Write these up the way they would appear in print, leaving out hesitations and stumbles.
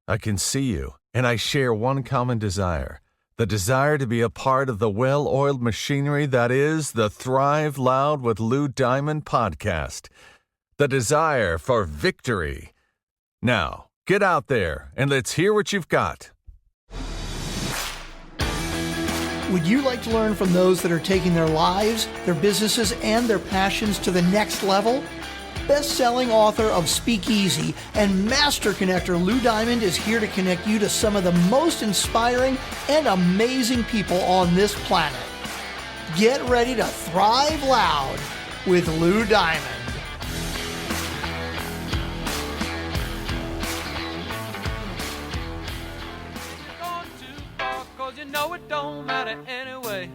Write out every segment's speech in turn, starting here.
I can see you, and I share one common desire. The desire to be a part of the well-oiled machinery that is the Thrive Loud with Lou Diamond podcast. The desire for victory. Now, get out there and let's hear what you've got. Would you like to learn from those that are taking their lives, their businesses, and their passions to the next level? Best-selling author of Speakeasy and master connector Lou Diamond is here to connect you to some of the most inspiring and amazing people on this planet. Get ready to thrive loud with Lou Diamond. You know it don't matter anyway.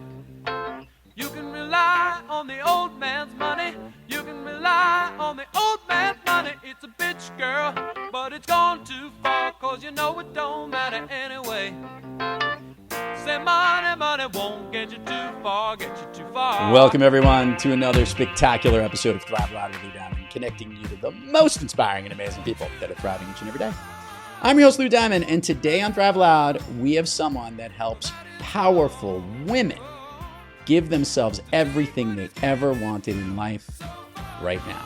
You can rely on the old man's money. You can rely on the old man's money. It's a bitch, girl, but it's gone too far. Cause you know it don't matter anyway. Say money, money won't get you too far, get you too far. Welcome everyone to another spectacular episode of Thrive Loud with Lou Diamond, connecting you to the most inspiring and amazing people that are thriving each and every day. I'm your host, Lou Diamond, and today on Thrive Loud, we have someone that helps powerful women give themselves everything they ever wanted in life right now.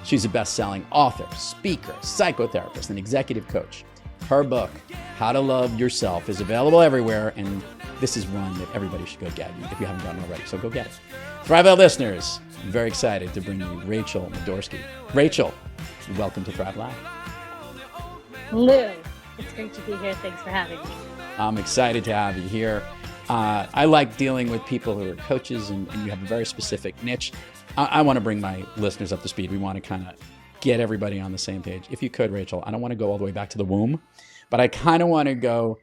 She's a best-selling author, speaker, psychotherapist, and executive coach. Her book, How to Love Yourself, is available everywhere, and this is one that everybody should go get if you haven't gotten it already, so go get it. Thrive Loud listeners, I'm very excited to bring you Rachel Madorsky. Rachel, welcome to Thrive Loud. Lou, it's great to be here. Thanks for having me. I'm excited to have you here. I like dealing with people who are coaches, and you have a very specific niche. I want to bring my listeners up to speed. We want to kind of get everybody on the same page. If you could, Rachel, I don't want to go all the way back to the womb, but I kind of want to go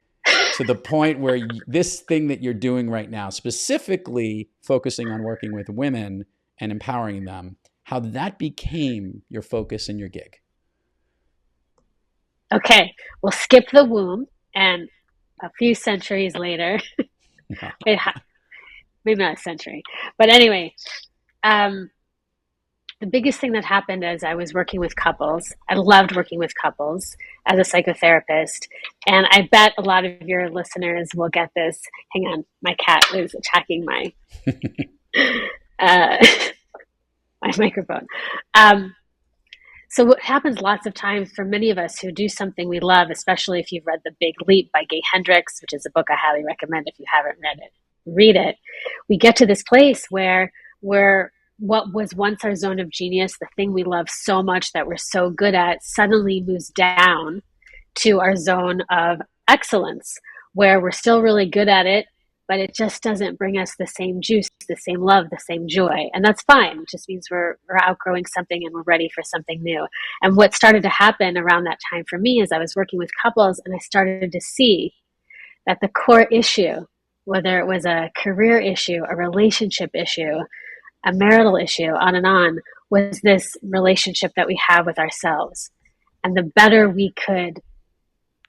to the point where this thing that you're doing right now, specifically focusing on working with women and empowering them, how that became your focus and your gig. Okay, we'll skip the womb, and a few centuries later, maybe not a century, but anyway, the biggest thing that happened is I was working with couples. I loved working with couples as a psychotherapist, and I bet a lot of your listeners will get this. Hang on, my cat is attacking my my microphone. So what happens lots of times for many of us who do something we love, especially if you've read The Big Leap by Gay Hendricks, which is a book I highly recommend if you haven't read it, read it. We get to this place where what was once our zone of genius, the thing we love so much that we're so good at, suddenly moves down to our zone of excellence, where we're still really good at it, but it just doesn't bring us the same juice, the same love, the same joy. And that's fine. It just means we're outgrowing something and we're ready for something new. And what started to happen around that time for me is I was working with couples and I started to see that the core issue, whether it was a career issue, a relationship issue, a marital issue, on, was this relationship that we have with ourselves. And the better we could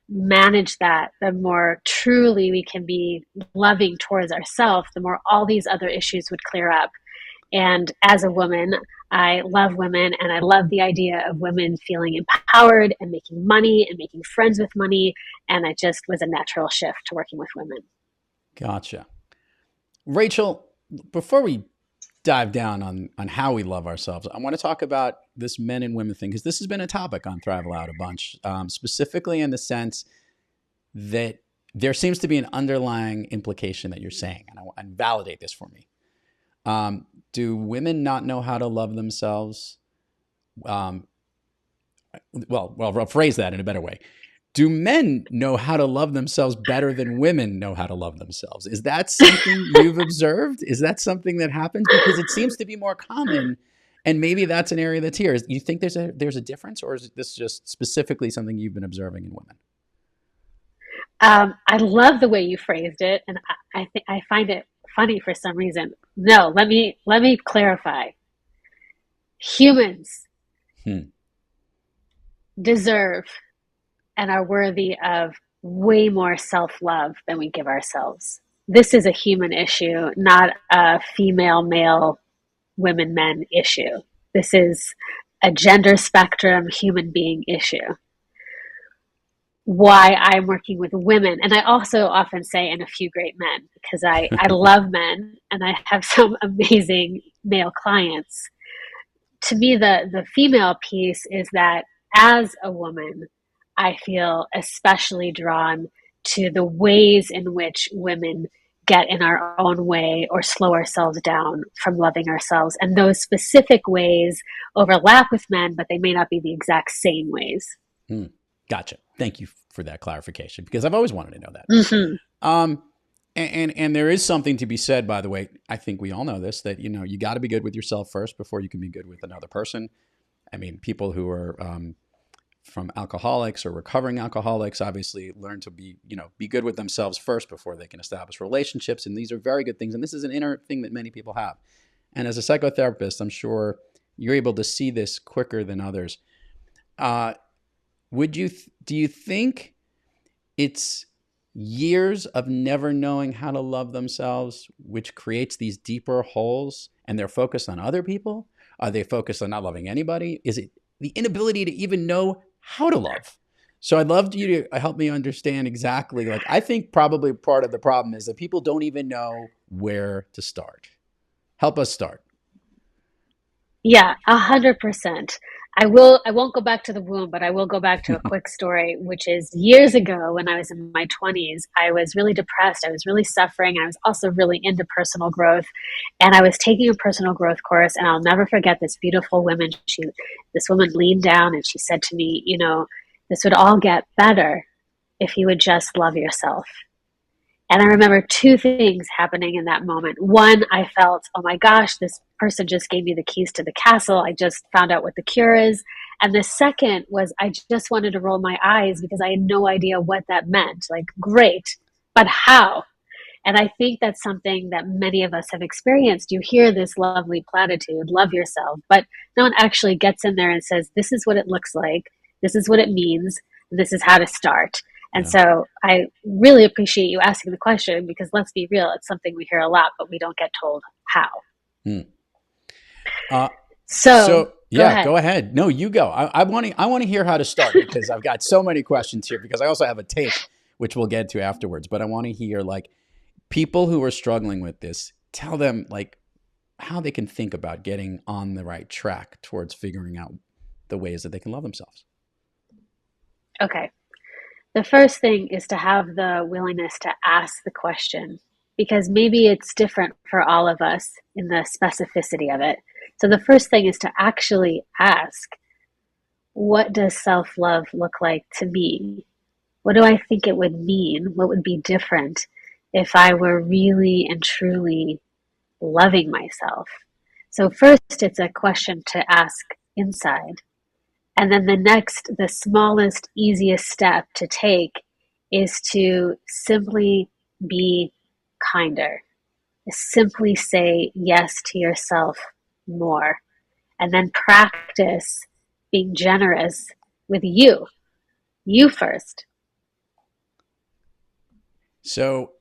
manage that, the more truly we can be loving towards ourselves, the more all these other issues would clear up. And as a woman, I love women, and I love the idea of women feeling empowered and making money and making friends with money. And it just was a natural shift to working with women. Gotcha. Rachel, before we dive down on how we love ourselves, I want to talk about this men and women thing, because this has been a topic on Thrive Loud a bunch, specifically in the sense that there seems to be an underlying implication that you're saying, and validate this for me. Do women not know how to love themselves? Well, I'll phrase that in a better way. Do men know how to love themselves better than women know how to love themselves? Is that something you've observed? Is that something that happens? Because it seems to be more common, and maybe that's an area that's here. You think there's a difference, or is this just specifically something you've been observing in women? I love the way you phrased it, and I find it funny for some reason. No, let me clarify. Humans deserve and are worthy of way more self-love than we give ourselves. This is a human issue, not a female, male, women, men issue. This is a gender spectrum human being issue. why I'm working with women. And I also often say, and a few great men, because I love men and I have some amazing male clients. To me, the female piece is that as a woman, I feel especially drawn to the ways in which women get in our own way or slow ourselves down from loving ourselves. And those specific ways overlap with men, but they may not be the exact same ways. Gotcha. Thank you for that clarification, because I've always wanted to know that. Mm-hmm. And there is something to be said, by the way, I think we all know this, that, you got to be good with yourself first before you can be good with another person. I mean, people who are from alcoholics or recovering alcoholics obviously learn to be good with themselves first before they can establish relationships. And these are very good things. And this is an inner thing that many people have. And as a psychotherapist, I'm sure you're able to see this quicker than others. Do you think it's years of never knowing how to love themselves, which creates these deeper holes, and they're focused on other people? Are they focused on not loving anybody? Is it the inability to even know how to love? So I'd love you to help me understand exactly. I think probably part of the problem is that people don't even know where to start. Help us start. Yeah, 100%. I won't go back to the womb, but I will go back to a quick story, which is years ago when I was in my 20s, I was really depressed. I was really suffering. I was also really into personal growth. And I was taking a personal growth course, and I'll never forget this beautiful woman. This woman leaned down and she said to me, this would all get better if you would just love yourself. And I remember two things happening in that moment. One, I felt, oh my gosh, this person just gave me the keys to the castle. I just found out what the cure is. And the second was I just wanted to roll my eyes because I had no idea what that meant. Great, but how? And I think that's something that many of us have experienced. You hear this lovely platitude, love yourself, but no one actually gets in there and says, this is what it looks like. This is what it means. This is how to start. And so I really appreciate you asking the question, because let's be real, it's something we hear a lot, but we don't get told how. Go ahead. No, you go. I want to hear how to start, because I've got so many questions here, because I also have a take, which we'll get to afterwards. But I want to hear people who are struggling with this, tell them how they can think about getting on the right track towards figuring out the ways that they can love themselves. Okay. The first thing is to have the willingness to ask the question, because maybe it's different for all of us in the specificity of it. So the first thing is to actually ask, what does self-love look like to me? What do I think it would mean? What would be different if I were really and truly loving myself? So first, it's a question to ask inside. And then the smallest, easiest step to take is to simply be kinder. Simply say yes to yourself more. And then practice being generous with you. You first. So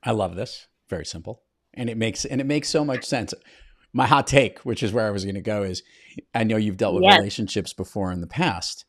I love this. Very simple. And it makes so much sense. My hot take, which is where I was going to go, is I know you've dealt with relationships before in the past,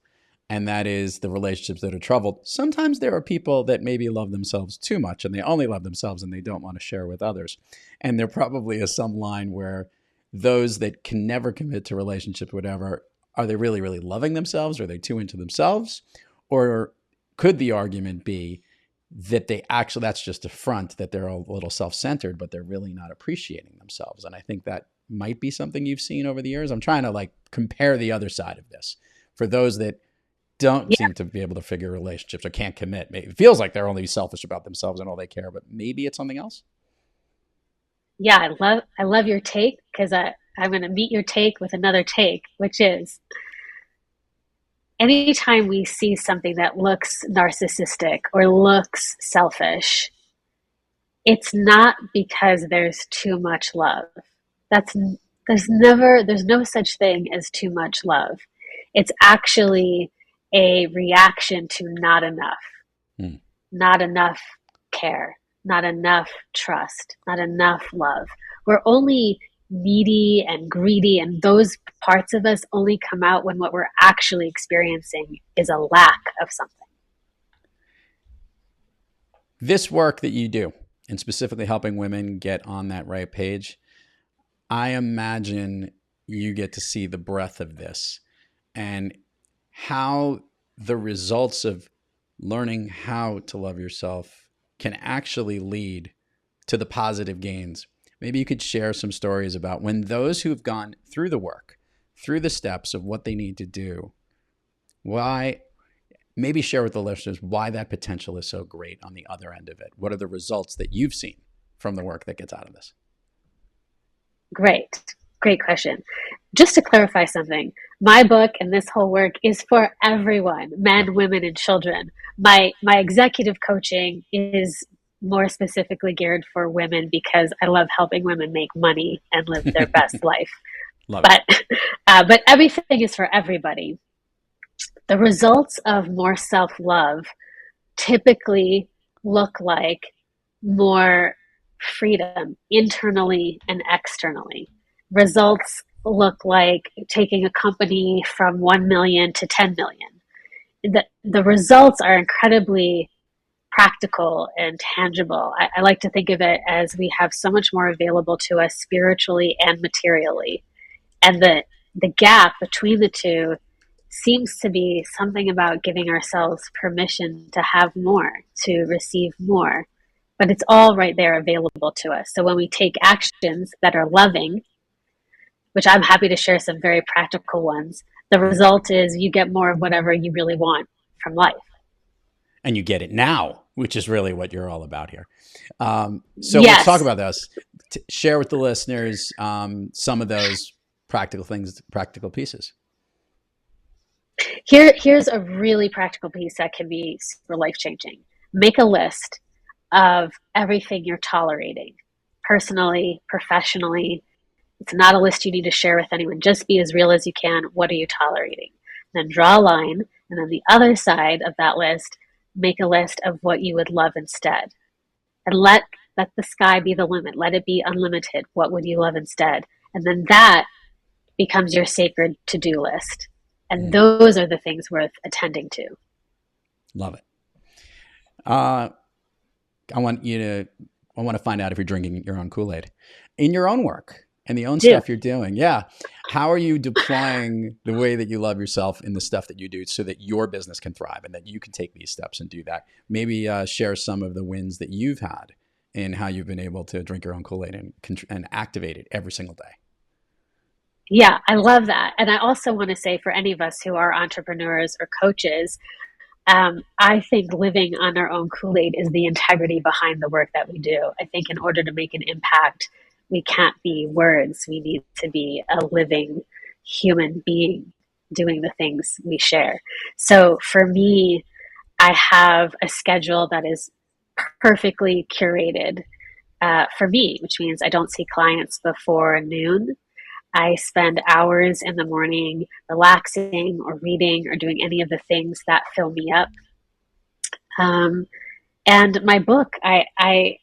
and that is the relationships that are troubled. Sometimes there are people that maybe love themselves too much, and they only love themselves and they don't want to share with others. And there probably is some line where those that can never commit to relationships, whatever, are they really, really loving themselves? Are they too into themselves? Or could the argument be that that's just a front, that they're a little self-centered, but they're really not appreciating themselves? And I think that might be something you've seen over the years. I'm trying to compare the other side of this for those that don't seem to be able to figure relationships or can't commit. Maybe it feels like they're only selfish about themselves and all they care, but maybe it's something else. Yeah, I love your take, because I'm going to meet your take with another take, which is anytime we see something that looks narcissistic or looks selfish, it's not because there's too much love. There's no such thing as too much love. It's actually a reaction to not enough, not enough care, not enough trust, not enough love. We're only needy and greedy, and those parts of us only come out when what we're actually experiencing is a lack of something. This work that you do, and specifically helping women get on that right page, I imagine you get to see the breadth of this and how the results of learning how to love yourself can actually lead to the positive gains. Maybe you could share some stories about when those who've gone through the work, through the steps of what they need to do, why, maybe share with the listeners why that potential is so great on the other end of it. What are the results that you've seen from the work that gets out of this? Great question. Just to clarify something, my book and this whole work is for everyone, men, women, and children. My executive coaching is more specifically geared for women because I love helping women make money and live their best life. Love But but everything is for everybody. The results of more self-love typically look like more freedom internally and externally. Results look like taking a company from 1 million to 10 million. The results are incredibly practical and tangible. I like to think of it as we have so much more available to us spiritually and materially. And the gap between the two seems to be something about giving ourselves permission to have more, to receive more. But it's all right there available to us. So when we take actions that are loving, which I'm happy to share some very practical ones, the result is you get more of whatever you really want from life. And you get it now, which is really what you're all about here. So Yes. let's talk about those. Share with the listeners some of those practical things, practical pieces. Here's a really practical piece that can be super life-changing. Make a list of everything you're tolerating, personally, professionally. It's not a list you need to share with anyone. Just be as real as you can. What are you tolerating? Then draw a line, and on the other side of that list, make a list of what you would love instead. And let the sky be the limit. Let it be unlimited. What would you love instead? And then that becomes your sacred to-do list. And those are the things worth attending to. Love it. I want to find out if you're drinking your own Kool-Aid in your own work and the own stuff you're doing. Yeah. How are you deploying the way that you love yourself in the stuff that you do so that your business can thrive and that you can take these steps and do that? Maybe share some of the wins that you've had in how you've been able to drink your own Kool-Aid and activate it every single day. Yeah, I love that. And I also want to say for any of us who are entrepreneurs or coaches, I think living on our own Kool-Aid is the integrity behind the work that we do. I think in order to make an impact, we can't be words. We need to be a living human being doing the things we share. So for me, I have a schedule that is perfectly curated for me, which means I don't see clients before noon. I spend hours in the morning relaxing or reading or doing any of the things that fill me up. And my book, I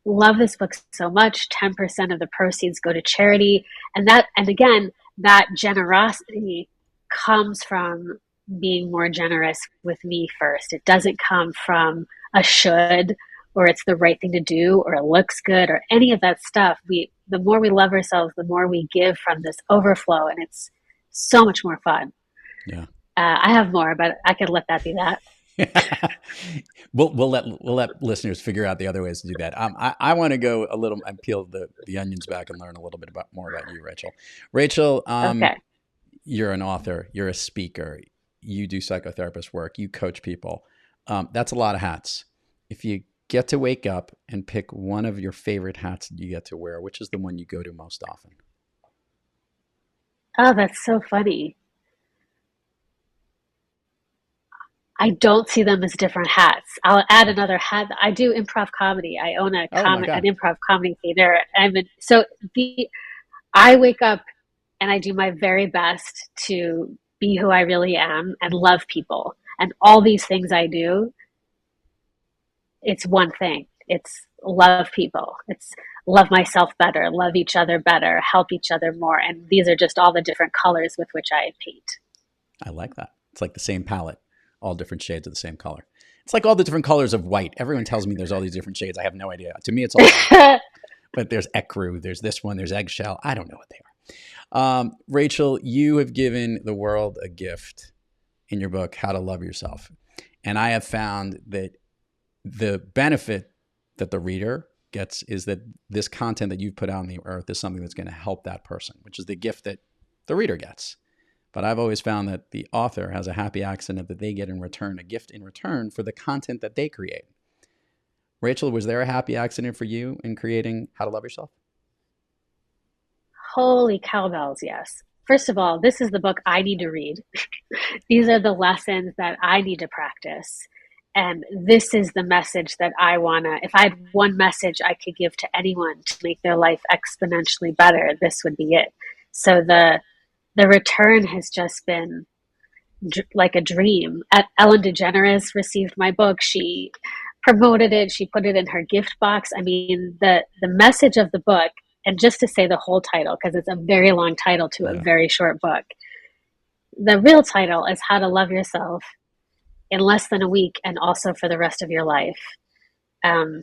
love this book so much. 10% of the proceeds go to charity. And again, that generosity comes from being more generous with me first. It doesn't come from a should, or it's the right thing to do, or it looks good, or any of that stuff. The more we love ourselves, the more we give from this overflow, and it's so much more fun. Yeah. I have more, but I could let that be that. We'll let listeners figure out the other ways to do that. I want to go a little and peel the onions back and learn a little bit more about you, Rachel. Rachel, Okay. You're an author, you're a speaker, you do psychotherapist work, you coach people. That's a lot of hats. If you get to wake up and pick one of your favorite hats that you get to wear, which is the one you go to most often? Oh, that's so funny. I don't see them as different hats. I'll add another hat. I do improv comedy. I own an improv comedy theater. I wake up and I do my very best to be who I really am and love people. And all these things I do, it's one thing. It's love people. It's love myself better, love each other better, help each other more. And these are just all the different colors with which I paint. I like that. It's like the same palette, all different shades of the same color. It's like all the different colors of white. Everyone tells me there's all these different shades. I have no idea. To me, it's all white. But there's ecru, there's this one, there's eggshell. I don't know what they are. Rachel, you have given the world a gift in your book, How to Love Yourself. And I have found that the benefit that the reader gets is that this content that you've put out on the earth is something that's going to help that person, which is the gift that the reader gets. But I've always found that the author has a happy accident that they get in return, a gift in return for the content that they create. Rachel, was there a happy accident for you in creating How to Love Yourself? Holy cowbells, yes. First of all, this is the book I need to read. These are the lessons that I need to practice. And this is the message that I want to, if I had one message I could give to anyone to make their life exponentially better, this would be it. So the return has just been like a dream. Ellen DeGeneres received my book. She promoted it. She put it in her gift box. I mean, the message of the book, and just to say the whole title, because it's a very long title to a very short book. The real title is How to Love Yourself in Less Than a Week and also for the rest of your life. I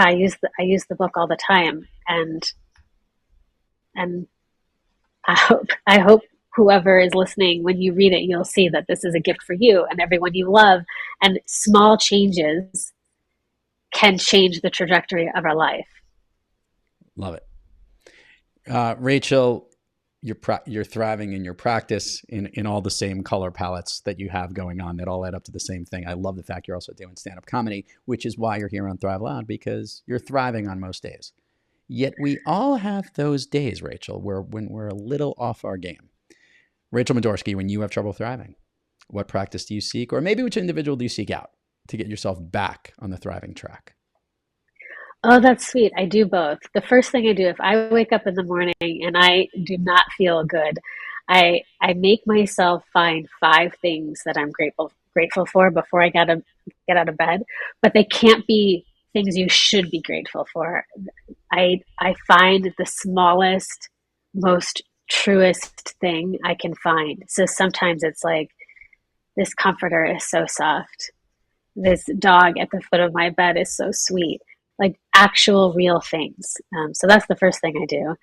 use the book all the time, and I hope whoever is listening, when you read it, you'll see that this is a gift for you and everyone you love, and small changes can change the trajectory of our life. Love it. Rachel, you're thriving in your practice in all the same color palettes that you have going on that all add up to the same thing. I love the fact you're also doing stand-up comedy, which is why you're here on Thrive Loud, because you're thriving on most days. Yet we all have those days, Rachel, when we're a little off our game. Rachel Madorsky, when you have trouble thriving, what practice do you seek? Or maybe which individual do you seek out to get yourself back on the thriving track? Oh, that's sweet. I do both. The first thing I do, if I wake up in the morning and I do not feel good, I make myself find 5 things that I'm grateful for before I get out of bed. But they can't be things you should be grateful for. I find the smallest, most truest thing I can find. So sometimes it's like, this comforter is so soft. This dog at the foot of my bed is so sweet. Like actual real things. So that's the first thing I do.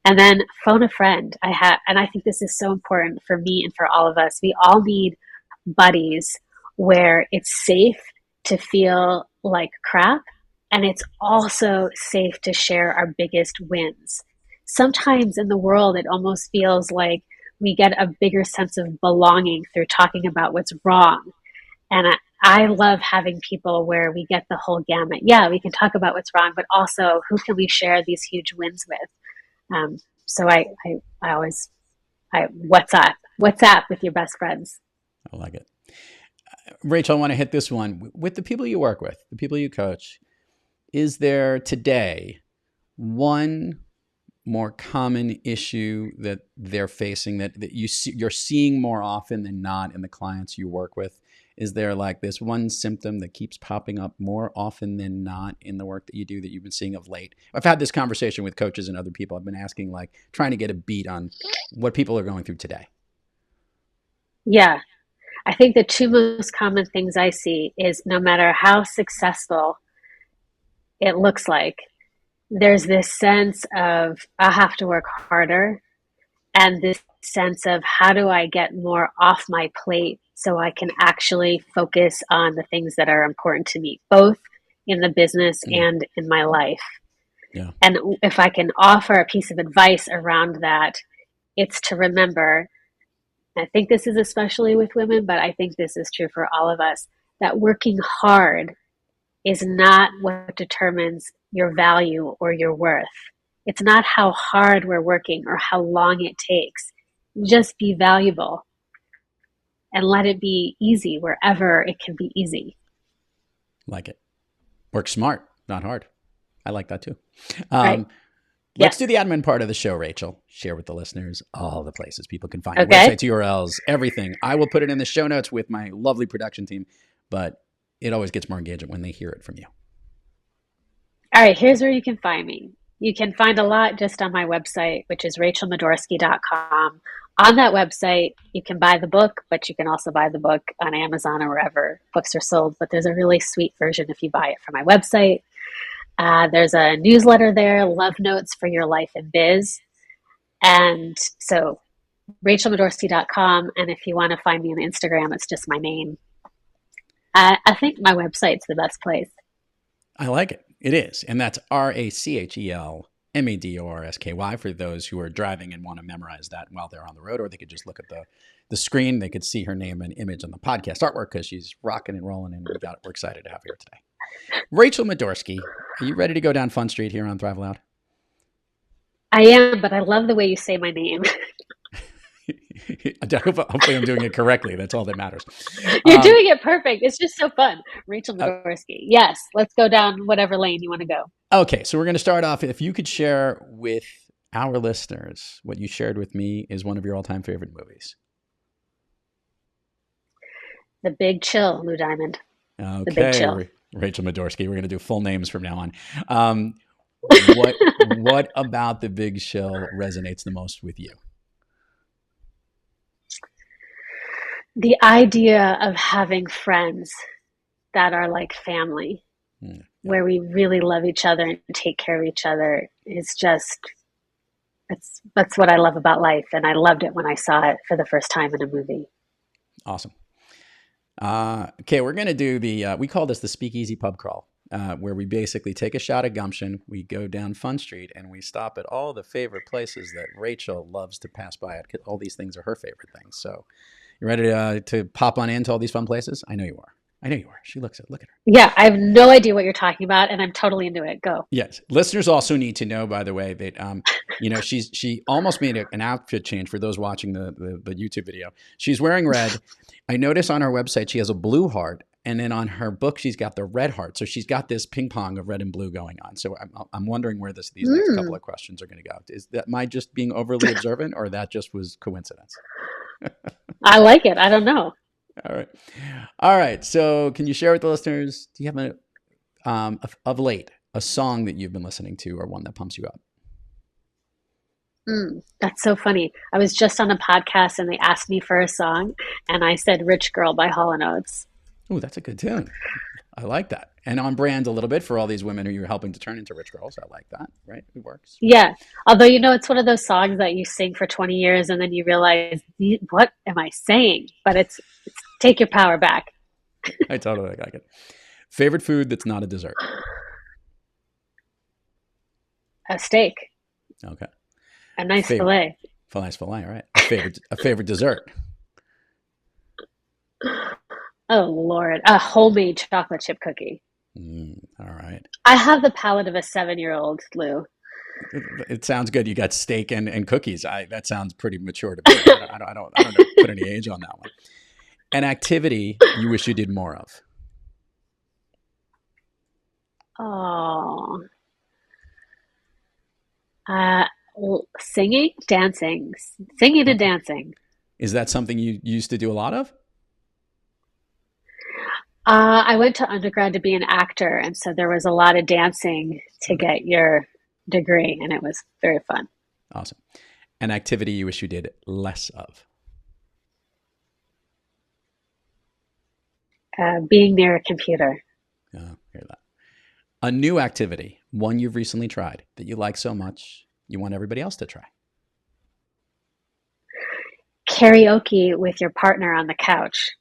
And then phone a friend. And I think this is so important for me and for all of us. We all need buddies where it's safe to feel like crap, and it's also safe to share our biggest wins. Sometimes in the world, it almost feels like we get a bigger sense of belonging through talking about what's wrong. And I love having people where we get the whole gamut. Yeah, we can talk about what's wrong, but also who can we share these huge wins with? So I always WhatsApp with your best friends. I like it. Rachel, I want to hit this one. With the people you work with, the people you coach, is there today one more common issue that they're facing that you're seeing more often than not in the clients you work with? Is there like this one symptom that keeps popping up more often than not in the work that you do that you've been seeing of late? I've had this conversation with coaches and other people. I've been asking, like, trying to get a beat on what people are going through today. Yeah. I think the 2 most common things I see is no matter how successful it looks like, there's this sense of I have to work harder, and this sense of how do I get more off my plate so I can actually focus on the things that are important to me, both in the business and in my life. Yeah. And if I can offer a piece of advice around that, it's to remember, I think this is especially with women, but I think this is true for all of us, that working hard is not what determines your value or your worth. It's not how hard we're working or how long it takes. Just be valuable and let it be easy wherever it can be easy. Like it. Work smart, not hard. I like that too. Right. Let's do the admin part of the show, Rachel. Share with the listeners all the places people can find Okay. websites, URLs, everything. I will put it in the show notes with my lovely production team, but it always gets more engagement when they hear it from you. All right, here's where you can find me. You can find a lot just on my website, which is rachelmadorsky.com. on that website, you can buy the book, but you can also buy the book on Amazon or wherever books are sold. But there's a really sweet version if you buy it from my website. There's a newsletter there, Love Notes for Your Life in Biz. And so rachelmadorsky.com. And if you want to find me on Instagram, it's just my name. I think my website's the best place. I like it. It is. And that's RachelMadorsky for those who are driving and want to memorize that while they're on the road, or they could just look at the screen. They could see her name and image on the podcast artwork because she's rocking and rolling, and we're excited to have her here today. Rachel Madorsky, are you ready to go down Fun Street here on Thrive Loud? I am, but I love the way you say my name. Hopefully I'm doing it correctly. That's all that matters. You're doing it perfect. It's just so fun. Rachel Madorsky. Yes, let's go down whatever lane you want to go. Okay, so we're going to start off. If you could share with our listeners what you shared with me is one of your all-time favorite movies. The Big Chill, Lou Diamond. Okay, The Big Chill. Rachel Madorsky. We're going to do full names from now on. What about The Big Chill resonates the most with you? The idea of having friends that are like family, where we really love each other and take care of each other is just, that's what I love about life. And I loved it when I saw it for the first time in a movie. Awesome. Okay, we're going to do we call this the Speakeasy Pub Crawl, where we basically take a shot of gumption, we go down Fun Street, and we stop at all the favorite places that Rachel loves to pass by. All these things are her favorite things. So you ready to pop on into all these fun places? I know you are. She look at her. Yeah, I have no idea what you're talking about, and I'm totally into it. Go. Yes. Listeners also need to know, by the way, that she almost made an outfit change for those watching the YouTube video. She's wearing red. I notice on her website she has a blue heart, and then on her book she's got the red heart. So she's got this ping pong of red and blue going on. So I'm wondering where these next couple of questions are going to go. Is that my just being overly observant, or that just was coincidence? I like it. I don't know. All right. So can you share with the listeners, do you have of late, a song that you've been listening to or one that pumps you up? That's so funny. I was just on a podcast and they asked me for a song, and I said Rich Girl by Hall & Oates. Oh, that's a good tune. I like that. And on brand a little bit for all these women who you're helping to turn into rich girls. I like that, right? It works. Yeah. Although, it's one of those songs that you sing for 20 years and then you realize, what am I saying? But it's take your power back. I totally like it. Favorite food that's not a dessert? A steak. Okay. A nice filet. Nice filet, right. A favorite dessert? Oh, Lord. A homemade chocolate chip cookie. All right. I have the palate of a 7-year-old, Lou. It sounds good. You got steak and cookies. That sounds pretty mature to me. I don't put any age on that one. An activity you wish you did more of? Oh. Singing, dancing. Singing and dancing. Is that something you used to do a lot of? I went to undergrad to be an actor, and so there was a lot of dancing to get your degree, and it was very fun. Awesome. An activity you wish you did less of? Being near a computer. Oh, hear that. A new activity, one you've recently tried that you like so much you want everybody else to try? Karaoke with your partner on the couch.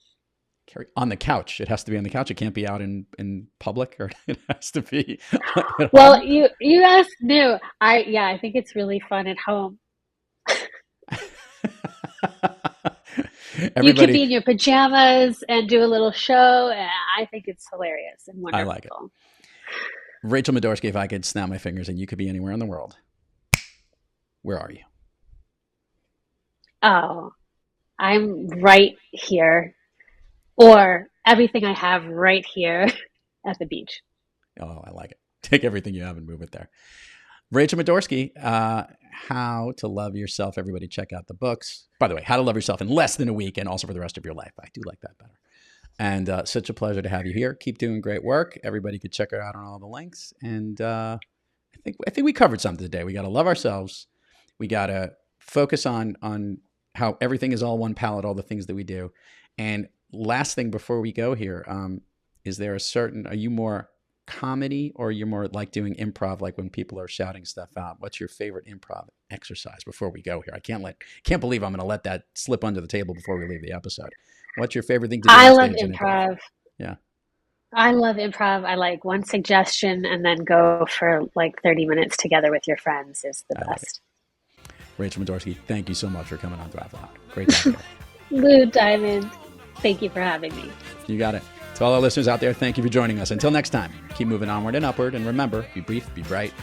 On the couch. It has to be on the couch. It can't be out in public, or it has to be. Well, you asked new. I think it's really fun at home. You could be in your pajamas and do a little show, and I think it's hilarious and wonderful. I like it. Rachel Madorsky, if I could snap my fingers and you could be anywhere in the world, where are you? Oh, I'm right here. Or everything I have right here at the beach. Oh, I like it. Take everything you have and move it there. Rachel Madorsky, How to Love Yourself. Everybody check out the books. By the way, How to Love Yourself in Less Than a Week and also for the rest of your life. I do like that better. And such a pleasure to have you here. Keep doing great work. Everybody could check her out on all the links. And I think we covered something today. We got to love ourselves. We got to focus on how everything is all one palette, all the things that we do. And last thing before we go here, is there are you more comedy or you're more like doing improv, like when people are shouting stuff out? What's your favorite improv exercise before we go here? I can't believe I'm going to let that slip under the table before we leave the episode. What's your favorite thing to do? I love improv. Yeah. I love improv. I like one suggestion and then go for like 30 minutes together with your friends is the best. Rachel Madorsky, thank you so much for coming on Thrive Loud. Great talking. Lou Diamond, thank you for having me. You got it. To all our listeners out there, thank you for joining us. Until next time, keep moving onward and upward. And remember, be brief, be bright,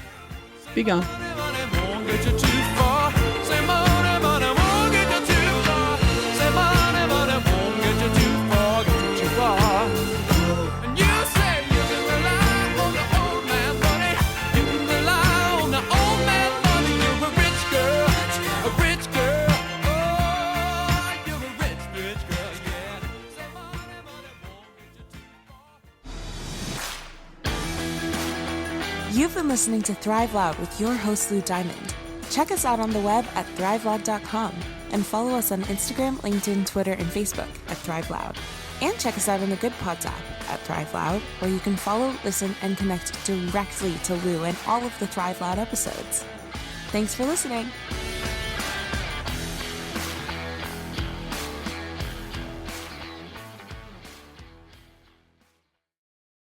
be gone. You've been listening to Thrive Loud with your host, Lou Diamond. Check us out on the web at thriveloud.com and follow us on Instagram, LinkedIn, Twitter, and Facebook at Thrive Loud. And check us out on the Good Pods app at Thrive Loud, where you can follow, listen, and connect directly to Lou and all of the Thrive Loud episodes. Thanks for listening.